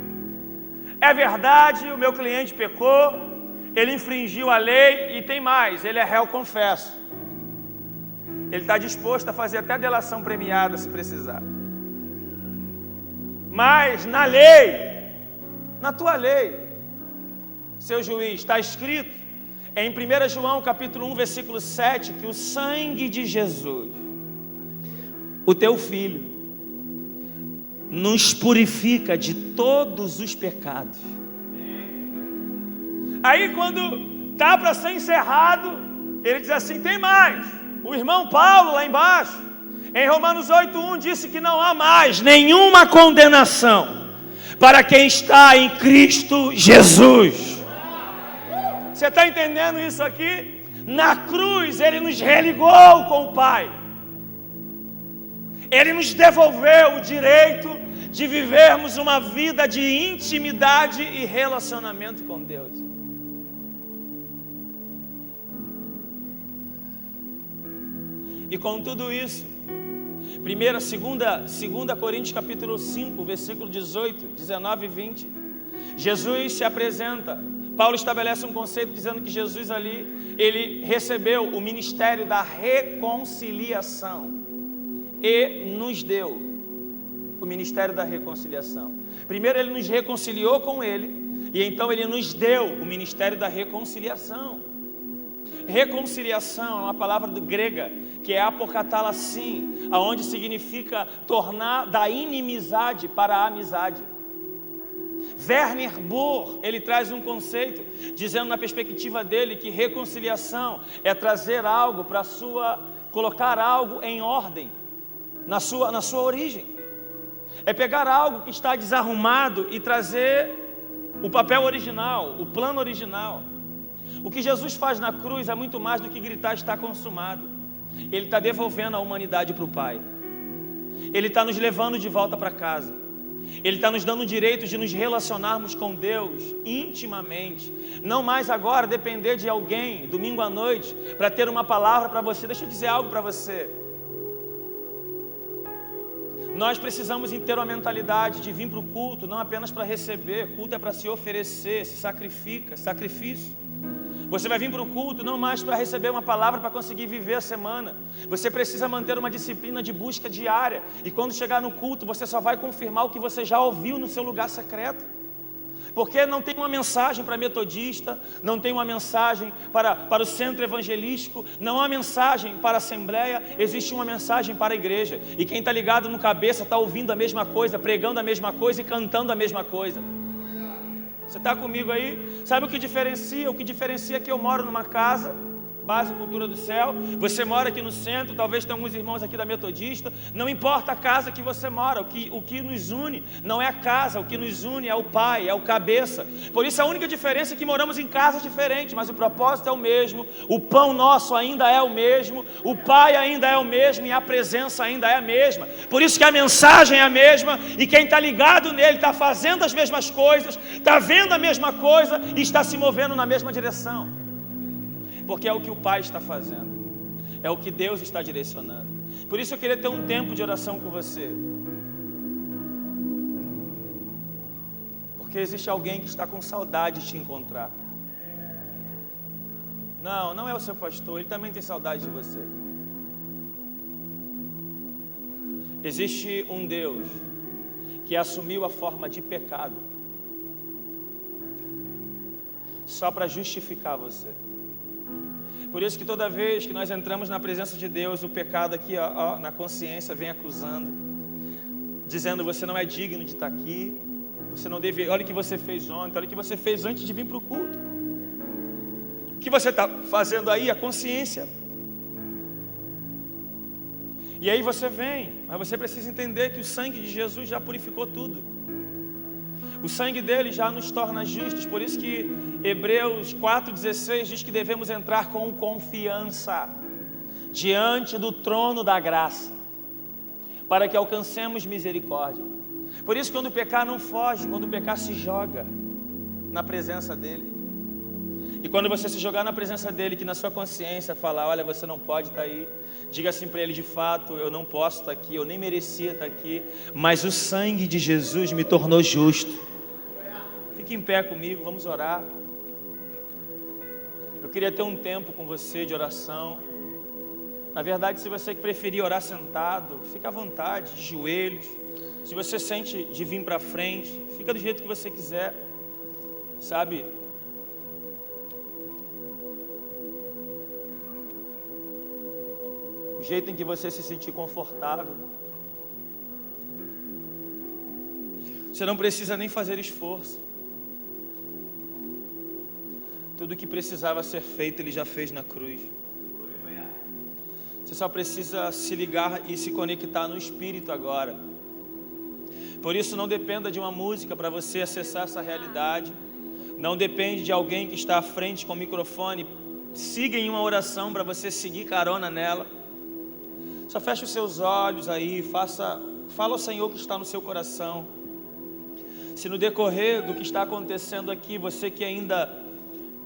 é verdade, o meu cliente pecou, ele infringiu a lei e tem mais, ele é réu confesso. Ele está disposto a fazer até delação premiada se precisar. Mas na lei, na tua lei, seu juiz, está escrito em 1 João capítulo 1, versículo 7, que o sangue de Jesus, o teu Filho, nos purifica de todos os pecados. Aí quando está para ser encerrado, ele diz assim: tem mais. O irmão Paulo lá embaixo, em Romanos 8:1, disse que não há mais nenhuma condenação para quem está em Cristo Jesus. Você está entendendo isso aqui? Na cruz Ele nos religou com o Pai. Ele nos devolveu o direito de vivermos uma vida de intimidade e relacionamento com Deus. E com tudo isso, 2 Coríntios capítulo 5, versículo 18, 19 e 20, Jesus se apresenta. Paulo estabelece um conceito dizendo que Jesus ali, ele recebeu o ministério da reconciliação e nos deu o ministério da reconciliação. Primeiro ele nos reconciliou com ele, e então ele nos deu o ministério da reconciliação. Reconciliação é uma palavra grega que é apokatalassin, aonde significa tornar da inimizade para a amizade. Werner Bohr, ele traz um conceito, dizendo na perspectiva dele que reconciliação é trazer algo para colocar algo em ordem, na sua origem. É pegar algo que está desarrumado e trazer o papel original, o plano original. O que Jesus faz na cruz é muito mais do que gritar: está consumado. Ele está devolvendo a humanidade para o Pai. Ele está nos levando de volta para casa. Ele está nos dando o direito de nos relacionarmos com Deus intimamente. Não mais agora depender de alguém, domingo à noite, para ter uma palavra para você. Deixa eu dizer algo para você. Nós precisamos ter uma mentalidade de vir para o culto, não apenas para receber. Culto é para se oferecer, se sacrifica, sacrifício. Você vai vir para o culto não mais para receber uma palavra para conseguir viver a semana. Você precisa manter uma disciplina de busca diária. E quando chegar no culto, você só vai confirmar o que você já ouviu no seu lugar secreto. Porque não tem uma mensagem para metodista, não tem uma mensagem para o centro evangelístico, não há uma mensagem para a assembleia, existe uma mensagem para a igreja. E quem está ligado no cabeça está ouvindo a mesma coisa, pregando a mesma coisa e cantando a mesma coisa. Você está comigo aí? Sabe o que diferencia? O que diferencia é que eu moro numa casa base e cultura do céu, você mora aqui no centro, talvez tenha alguns irmãos aqui da Metodista, não importa a casa que você mora, o que nos une não é a casa, o que nos une é o Pai, é o cabeça. Por isso a única diferença é que moramos em casas diferentes, mas o propósito é o mesmo, o pão nosso ainda é o mesmo, o Pai ainda é o mesmo e a presença ainda é a mesma. Por isso que a mensagem é a mesma e quem está ligado nele está fazendo as mesmas coisas, está vendo a mesma coisa e está se movendo na mesma direção. Porque é o que o Pai está fazendo, é o que Deus está direcionando. Por isso eu queria ter um tempo de oração com você. Porque existe alguém que está com saudade de te encontrar. Não é o seu pastor, ele também tem saudade de você. Existe um Deus que assumiu a forma de pecado só para justificar você. Por isso que toda vez que nós entramos na presença de Deus, o pecado aqui na consciência vem acusando, dizendo: você não é digno de estar aqui, você não deve, olha o que você fez ontem, olha o que você fez antes de vir para o culto. O que você está fazendo aí? A consciência. E aí você vem, mas você precisa entender que o sangue de Jesus já purificou tudo. O sangue dele já nos torna justos. Por isso que Hebreus 4,16 diz que devemos entrar com confiança diante do trono da graça, para que alcancemos misericórdia. Por isso, quando o pecar não foge, quando o pecar se joga na presença dele. E quando você se jogar na presença dele, que na sua consciência falar: olha, você não pode estar aí, diga assim para ele: de fato, eu não posso estar aqui, eu nem merecia estar aqui, mas o sangue de Jesus me tornou justo. Fique em pé comigo, vamos orar. Eu queria ter um tempo com você de oração. Na verdade, se você preferir orar sentado, fica à vontade, de joelhos. Se você sente de vir para frente, fica do jeito que você quiser, sabe? O jeito em que você se sentir confortável. Você não precisa nem fazer esforço. Tudo o que precisava ser feito, Ele já fez na cruz. Você só precisa se ligar e se conectar no Espírito agora. Por isso, não dependa de uma música para você acessar essa realidade. Não depende de alguém que está à frente com o microfone. Siga em uma oração para você seguir carona nela. Só feche os seus olhos aí, fala ao Senhor que está no seu coração. Se no decorrer do que está acontecendo aqui, você que ainda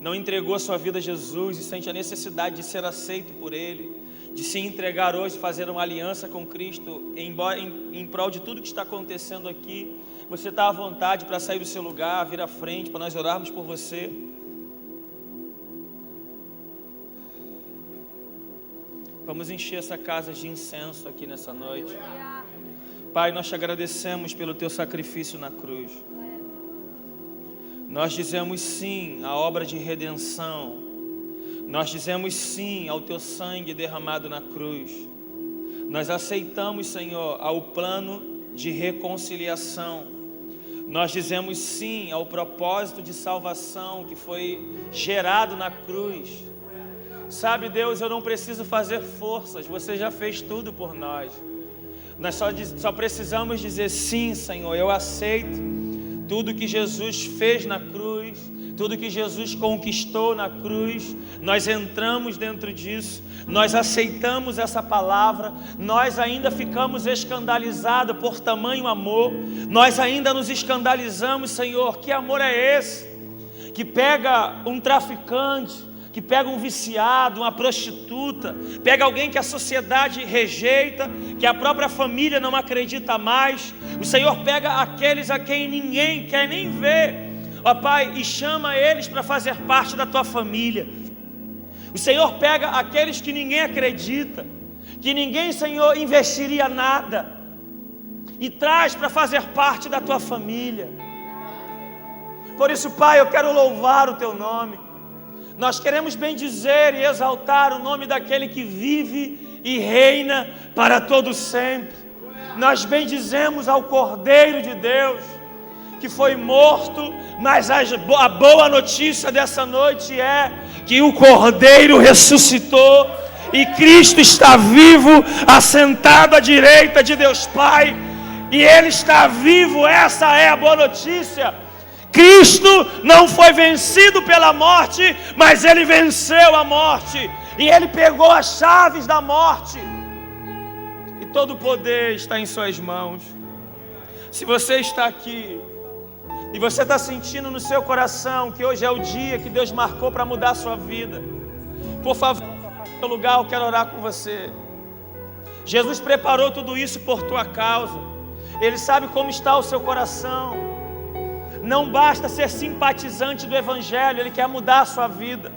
não entregou a sua vida a Jesus e sente a necessidade de ser aceito por Ele, de se entregar hoje, fazer uma aliança com Cristo, em prol de tudo que está acontecendo aqui, você está à vontade para sair do seu lugar, vir à frente, para nós orarmos por você. Vamos encher essa casa de incenso aqui nessa noite. Pai, nós te agradecemos pelo teu sacrifício na cruz. Nós dizemos sim à obra de redenção. Nós dizemos sim ao teu sangue derramado na cruz. Nós aceitamos, Senhor, ao plano de reconciliação. Nós dizemos sim ao propósito de salvação que foi gerado na cruz. Sabe, Deus, eu não preciso fazer forças, você já fez tudo por nós. Nós só precisamos dizer sim, Senhor, eu aceito tudo que Jesus fez na cruz, tudo que Jesus conquistou na cruz. Nós entramos dentro disso, nós aceitamos essa palavra, nós ainda ficamos escandalizados por tamanho amor, nós ainda nos escandalizamos, Senhor, que amor é esse? Que pega um traficante, que pega um viciado, uma prostituta, pega alguém que a sociedade rejeita, que a própria família não acredita mais. O Senhor pega aqueles a quem ninguém quer nem ver, ó Pai, e chama eles para fazer parte da tua família. O Senhor pega aqueles que ninguém acredita, que ninguém, Senhor, investiria nada, e traz para fazer parte da tua família. Por isso, Pai, eu quero louvar o teu nome. Nós queremos bendizer e exaltar o nome daquele que vive e reina para todo sempre. Nós bendizemos ao Cordeiro de Deus, que foi morto, mas a boa notícia dessa noite é que o Cordeiro ressuscitou e Cristo está vivo, assentado à direita de Deus Pai, e Ele está vivo. Essa é a boa notícia. Cristo não foi vencido pela morte, mas Ele venceu a morte, e Ele pegou as chaves da morte, e todo o poder está em suas mãos. Se você está aqui e você está sentindo no seu coração que hoje é o dia que Deus marcou para mudar a sua vida, por favor, no seu lugar, eu quero orar com você. Jesus preparou tudo isso por tua causa. Ele sabe como está o seu coração. Não basta ser simpatizante do Evangelho, Ele quer mudar a sua vida.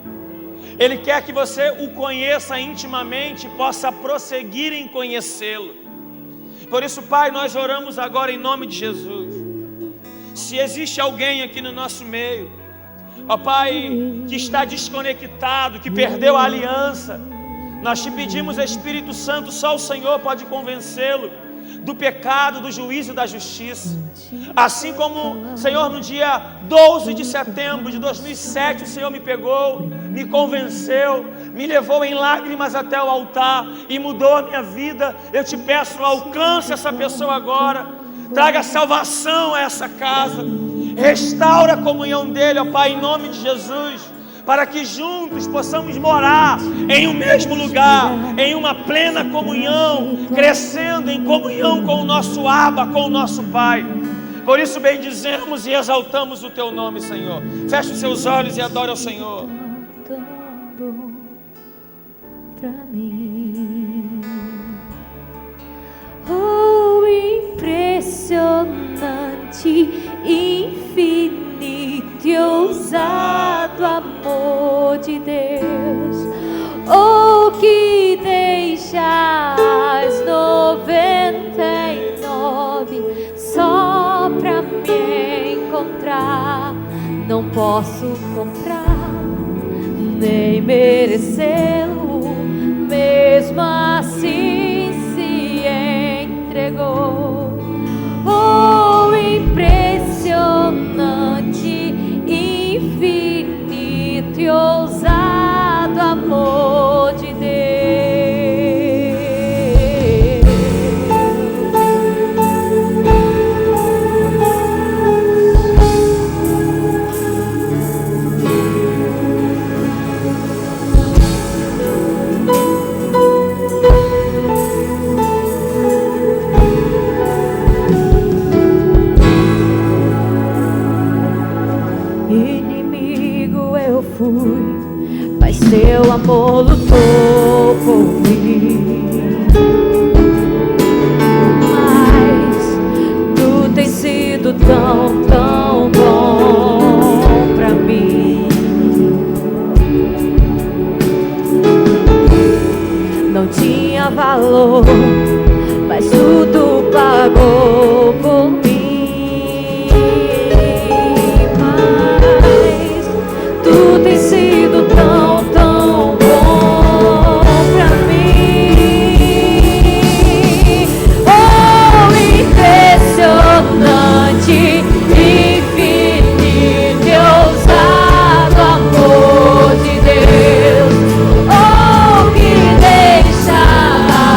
Ele quer que você o conheça intimamente e possa prosseguir em conhecê-lo. Por isso, Pai, nós oramos agora em nome de Jesus. Se existe alguém aqui no nosso meio, ó Pai, que está desconectado, que perdeu a aliança, nós te pedimos, Espírito Santo, só o Senhor pode convencê-lo do pecado, do juízo e da justiça. Assim como, Senhor, no dia 12 de setembro de 2007, o Senhor me pegou, me convenceu, me levou em lágrimas até o altar e mudou a minha vida. Eu te peço, alcance essa pessoa agora, traga salvação a essa casa, restaura a comunhão dele, ó Pai, em nome de Jesus, para que juntos possamos morar em um mesmo lugar, em uma plena comunhão, crescendo em comunhão com o nosso Abba, com o nosso Pai. Por isso bendizemos e exaltamos o Teu nome, Senhor. Feche os seus olhos e adore ao Senhor. Tão bom pra mim. Oh, impressionante, infinito e ousado amor de Deus. Oh, que deixas 99 só pra me encontrar. Não posso comprar nem merecê-lo, mesmo assim se entregou. Oh, impressionante, infinito e ousado amor de Deus. Mas teu amor lutou por mim. Mas tu tens sido tão, tão bom pra mim. Não tinha valor, mas tudo pagou por mim. Tu tens sido tão, tão bom pra mim. Oh, impressionante, infinito e ousado amor de Deus. Oh, que deixa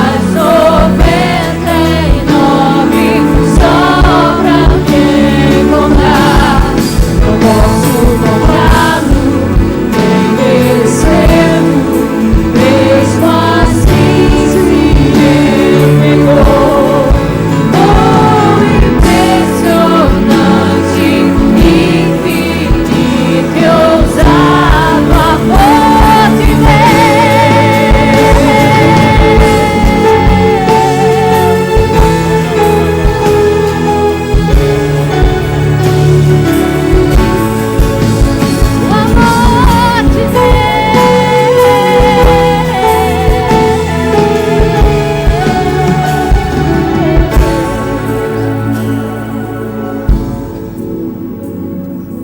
as 99 só pra me encontrar. Não posso comprar, mesmo assim se entregou. Oh, impressionante, infinito e ousado amor de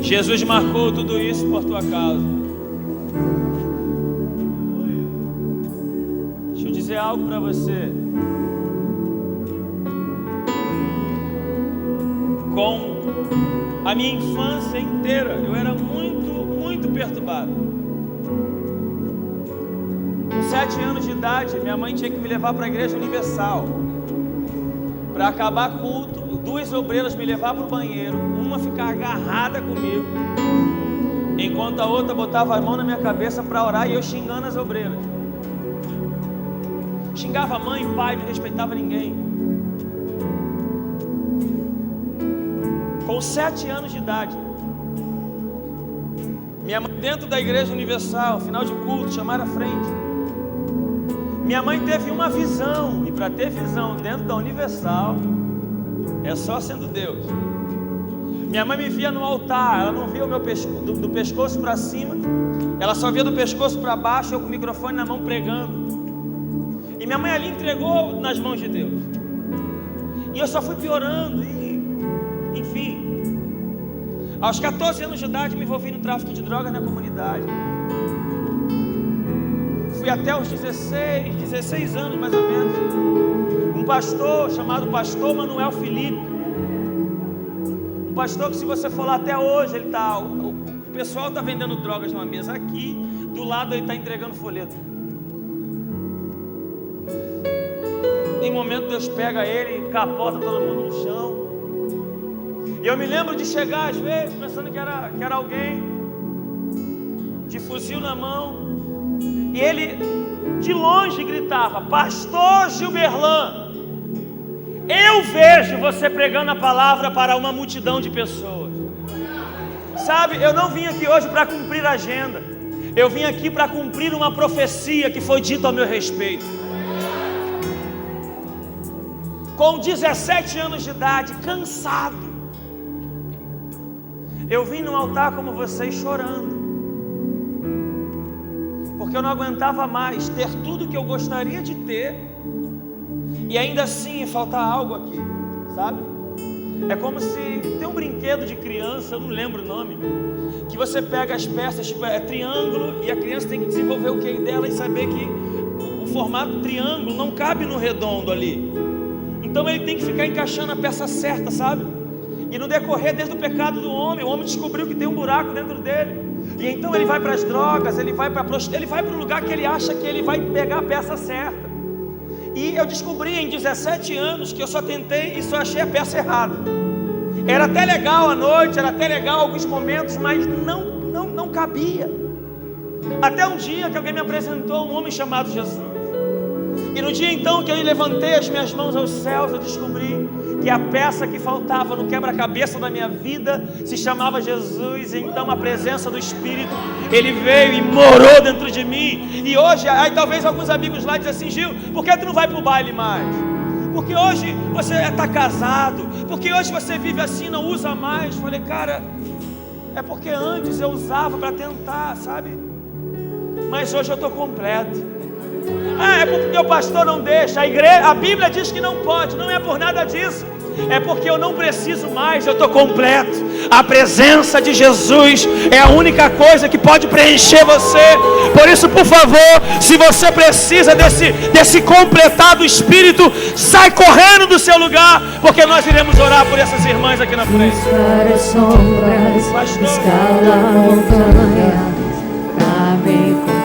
Jesus marcou tudo isso por tua causa. Deixa eu dizer algo para você. Com a minha infância inteira, eu era muito perturbado. 7 anos de idade, minha mãe tinha que me levar para a Igreja Universal. Para acabar culto, 2 obreiras me levar para o banheiro, uma ficar agarrada comigo, enquanto a outra botava a mão na minha cabeça para orar e eu xingando as obreiras. Xingava mãe, pai, não respeitava ninguém. Com 7 anos de idade, minha mãe dentro da Igreja Universal, final de culto, chamaram à frente. Minha mãe teve uma visão, e para ter visão dentro da Universal, é só sendo Deus. Minha mãe me via no altar, ela não via o meu do pescoço para cima, ela só via do pescoço para baixo, eu com o microfone na mão pregando. E minha mãe ali entregou nas mãos de Deus. E eu só fui piorando, e enfim. Aos 14 anos de idade me envolvi no tráfico de drogas na comunidade. Fui até os 16 anos mais ou menos. Um pastor chamado Pastor Manuel Felipe. Um pastor que, se você for lá até hoje, ele tá, o pessoal está vendendo drogas numa mesa aqui, do lado ele está entregando folheto. Em momento Deus pega ele e capota todo mundo no chão. E eu me lembro de chegar às vezes pensando que era alguém de fuzil na mão. E ele de longe gritava: Pastor Gilberlan, eu vejo você pregando a palavra para uma multidão de pessoas. Sabe, eu não vim aqui hoje para cumprir a agenda. Eu vim aqui para cumprir uma profecia que foi dita ao meu respeito. Com 17 anos de idade, cansado, eu vim no altar como vocês chorando, porque eu não aguentava mais ter tudo que eu gostaria de ter e ainda assim faltar algo aqui, sabe? É como se tem um brinquedo de criança, eu não lembro o nome, que você pega as peças, tipo, é triângulo, e a criança tem que desenvolver o QI dela e saber que o formato triângulo não cabe no redondo ali. Então ele tem que ficar encaixando a peça certa, sabe? E no decorrer, desde o pecado do homem, o homem descobriu que tem um buraco dentro dele. E então ele vai para as drogas, ele vai para o lugar que ele acha que ele vai pegar a peça certa. E eu descobri em 17 anos que eu só tentei e só achei a peça errada. Era até legal à noite, era até legal alguns momentos, mas não cabia. Até um dia que alguém me apresentou um homem chamado Jesus. E no dia então que eu levantei as minhas mãos aos céus, eu descobri que a peça que faltava no quebra-cabeça da minha vida se chamava Jesus. E então a presença do Espírito, ele veio e morou dentro de mim. E hoje, aí talvez alguns amigos lá dizem assim: Gil, por que tu não vai para o baile mais? Porque hoje você está casado, porque hoje você vive assim, não usa mais. Falei, cara, é porque antes eu usava para tentar, sabe? Mas hoje eu estou completo. É porque o pastor não deixa, a Bíblia diz que não pode. Não é por nada disso, é porque eu não preciso mais, eu estou completo. A presença de Jesus é a única coisa que pode preencher você. Por isso, por favor, se você precisa desse completado Espírito, sai correndo do seu lugar, porque nós iremos orar por essas irmãs aqui na frente. Para sombras, escala montanha pra me encontrar.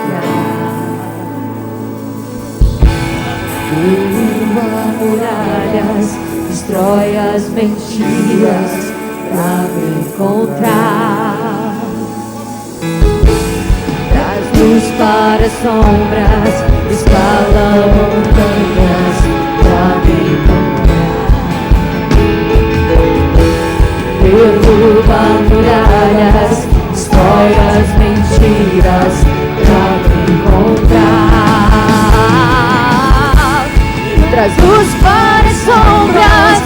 Derruba muralhas, destrói as mentiras pra me encontrar. Traz luz para as sombras, escala montanhas pra me encontrar. Derruba muralhas, destrói as mentiras pra me encontrar. Traz luz para as sombras,